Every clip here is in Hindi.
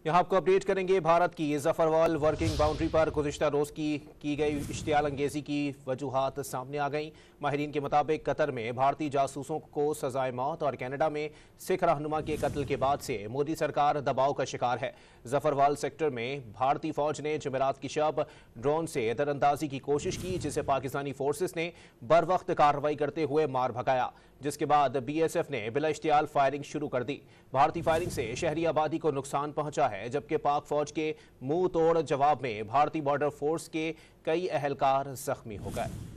यहाँ आपको अपडेट करेंगे। भारत की जफरवाल वर्किंग बाउंड्री पर गुज़िश्ता रोज़ की गई इश्तियाल अंगेज़ी की वजूहात सामने आ गईं। माहिरीन के मुताबिक कतर में भारतीय जासूसों को सजाए मौत और कनाडा में सिख रहनुमा के कत्ल के बाद से मोदी सरकार दबाव का शिकार है। जफरवाल सेक्टर में भारतीय फौज ने जुमेरात की शब ड्रोन से दरअंदाजी की कोशिश की, जिसे पाकिस्तानी फोर्सेस ने बर वक्त कार्रवाई करते हुए मार भगाया, जिसके बाद BSF ने बिला इश्तियाल फायरिंग शुरू कर दी। भारतीय फायरिंग से शहरी आबादी को नुकसान पहुंचा है, जबकि पाक फौज के मुंह तोड़ जवाब में भारतीय बॉर्डर फोर्स के कई अहलकार जख्मी हो गए।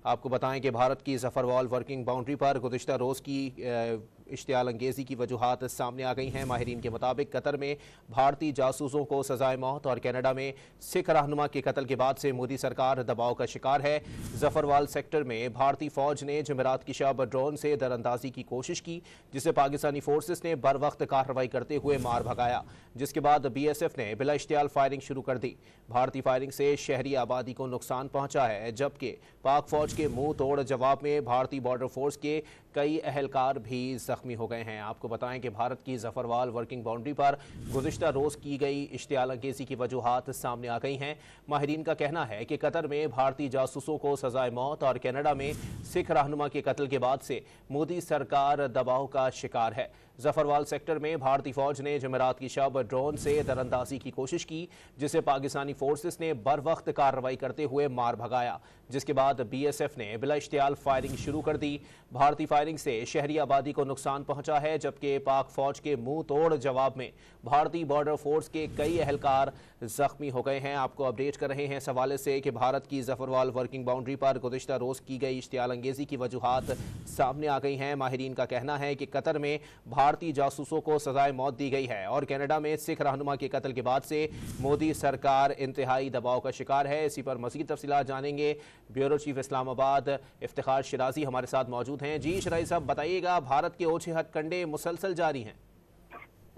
आपको बताएं कि भारत की जफरवाल वर्किंग बाउंड्री पर गुज़िश्ता रोज़ की इश्तियाल अंगेज़ी की वजूहात सामने आ गई हैं। माहिरीन के मुताबिक कतर में भारतीय जासूसों को सजाए मौत और कनाडा में सिख रहनुमा के कत्ल के बाद से मोदी सरकार दबाव का शिकार है। जफरवाल सेक्टर में भारतीय फौज ने जुमेरात की शब ड्रोन से दरअंदाजी की कोशिश की, जिसे पाकिस्तानी फोर्सेस ने बर वक्त कार्रवाई करते हुए मार भगाया, जिसके बाद BSF ने बिला इश्तियाल फायरिंग शुरू कर दी। भारतीय फायरिंग से शहरी आबादी को नुकसान पहुंचा है, जबकि पाक फौज के मुंह तोड़ जवाब में भारतीय बॉर्डर फोर्स के कई अहलकार भी जख्मी हो गए हैं। आपको बताएं कि भारत की जफरवाल वर्किंग बाउंड्री पर गुज़िश्ता रोज़ की गई इश्तियाल अंगेज़ी की वजूहात सामने आ गई हैं। माहिरीन का कहना है कि कतर में भारतीय जासूसों को सजाए मौत और कनाडा में सिख रहनुमा के कत्ल के बाद से मोदी सरकार दबाव का शिकार है। जफरवाल सेक्टर में भारतीय फौज ने जुमेरात की शब ड्रोन से दरअंदाजी की कोशिश की, जिसे पाकिस्तानी फोर्सेस ने बर वक्त कार्रवाई करते हुए मार भगाया, जिसके बाद BSF ने बिला इश्तियाल फायरिंग शुरू कर दी। भारतीय फायरिंग से शहरी आबादी को नुकसान पहुंचा है, जबकि पाक फौज के मुंह तोड़ जवाब में भारतीय बॉर्डर फोर्स के कई अहलकार जख्मी हो गए हैं। आपको अपडेट कर रहे हैं इस हवाले से कि भारत की जफरवाल वर्किंग बाउंड्री पर गुज़िश्ता रोज़ की गई इश्तियाल अंगेज़ी की वजूहात सामने आ गई हैं। माहिरीन का कहना है कि कतर में भारतीय जासूसों को सजाए मौत दी गई है और कनाडा में सिख रहनुमा के कत्ल के बाद से मोदी सरकार इंतहाई दबाव का शिकार है। इसी पर मज़ीद तफसीलात जानेंगे। ब्यूरो चीफ इस्लामाबाद इफ्तिखार शिराजी हमारे साथ मौजूद हैं। जी शिराजी साहब, बताइएगा, भारत के ओछे हथकंडे मुसलसल जारी हैं?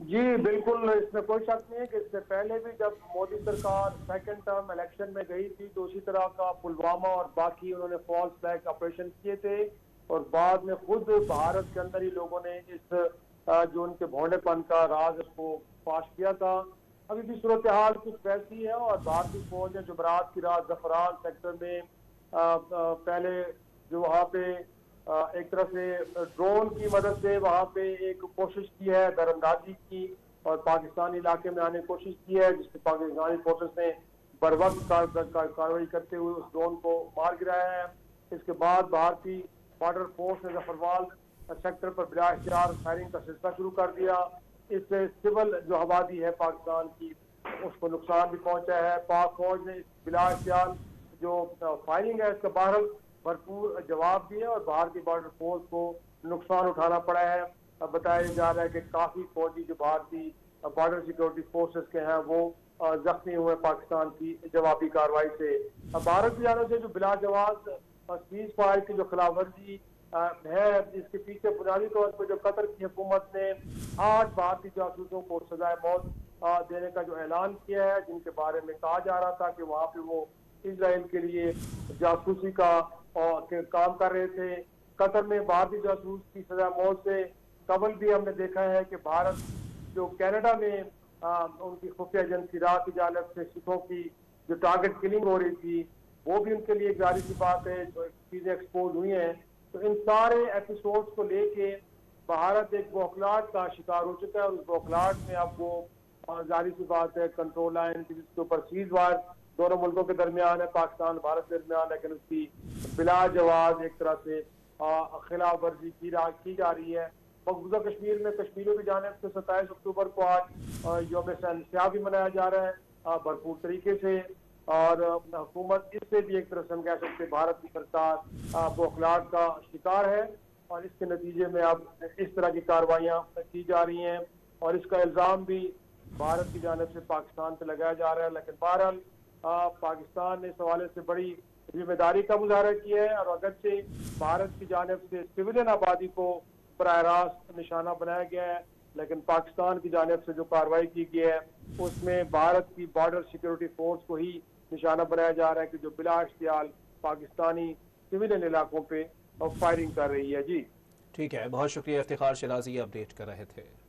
जी बिल्कुल, इसमें कोई शक नहीं है कि इससे पहले भी जब मोदी सरकार सेकंड टर्म इलेक्शन में गई थी तो उसी तरह का पुलवामा और बाकी उन्होंने फॉल्स फ्लैग ऑपरेशन किए थे और बाद में खुद भारत के अंदर ही लोगों ने इस जो उनके भोंडेपन का राज उसको फाश किया था। अभी भी सूरत हाल कुछ वैसी है और भारतीय फौज ने जुमेरात की रात जफराल सेक्टर में पहले जो वहाँ पे एक तरह से ड्रोन की मदद से वहाँ पे एक कोशिश की है दरअंदाजी की और पाकिस्तानी इलाके में आने की कोशिश की है, जिससे पाकिस्तानी फोर्सेस ने बर वक्त कार्रवाई करते हुए उस ड्रोन को मार गिराया है। इसके बाद भारतीय बॉर्डर फोर्स ने जफरवाल सेक्टर पर बिला इख्तियार फायरिंग का सिलसिला शुरू कर दिया। इससे सिविल जो आबादी है पाकिस्तान की उसको नुकसान भी पहुंचा है। पाक फौज ने बिला इख्तियार जो फायरिंग है इसका बहरहाल भरपूर जवाब दिया और भारतीय बॉर्डर फोर्स को नुकसान उठाना पड़ा है। बताया जा रहा है कि काफी फौजी जो भारतीय बॉर्डर सिक्योरिटी फोर्सेस के हैं वो जख्मी हुए पाकिस्तान की जवाबी कार्रवाई से। भारत की जानब से जो बिला जवाब सीज फायर की जो खिलाफवर्जी है, इसके पीछे बुनियादी तौर पर जो कतर की हुकूमत ने 8 भारतीय जासूसों को सजाए मौत देने का जो ऐलान किया है, जिनके बारे में कहा जा रहा था कि वहाँ पे वो इजराइल के लिए जासूसी का काम कर रहे थे। कतर में भारतीय जासूस की सजा मौत से कबल भी हमने देखा है कि भारत जो कनाडा में उनकी खुफिया एजेंसी रा की जानिब से सिखों की जो टारगेट किलिंग हो रही थी वो भी उनके लिए जारी सी बात है, जो चीजें एक्सपोज हुई हैं। तो इन सारे एपिसोड्स को लेके भारत एक बौखलाहट का शिकार हो चुका है और उस बौखलाहट में अब वो जारी सी बात है कंट्रोल लाइन जिसके ऊपर सीज वार दोनों मुल्कों के दरमियान है, पाकिस्तान भारत के दरमियान, लेकिन उसकी बिला जवाब एक तरह से खिलाफ वर्जी की जा रही है। मकबूजा कश्मीर में कश्मीरियों की जानिब से 27 अक्टूबर को आज यौम शहंशाह भी मनाया जा रहा है भरपूर तरीके से और हुकूमत इससे भी एक तरह से हम कह सकते भारत की सरकार बौखलाहट का शिकार है और इसके नतीजे में अब इस तरह की कार्रवाइयाँ की जा रही हैं और इसका इल्ज़ाम भी भारत की जानिब से पाकिस्तान पर लगाया जा रहा है। लेकिन बहरहाल पाकिस्तान ने इस हवाले से बड़ी जिम्मेदारी का मुजाहरा किया है और अगरचे भारत की जानिब से सिविलियन आबादी को बराह रास्त निशाना बनाया गया है, लेकिन पाकिस्तान की जानिब से जो कार्रवाई की गई है उसमें भारत की बॉर्डर सिक्योरिटी फोर्स को ही निशाना बनाया जा रहा है कि जो बिला इख्तियार पाकिस्तानी सिविलियन इलाकों पे फायरिंग कर रही है। जी ठीक है, बहुत शुक्रिया। इफ्तिखार शिराजी अपडेट कर रहे थे।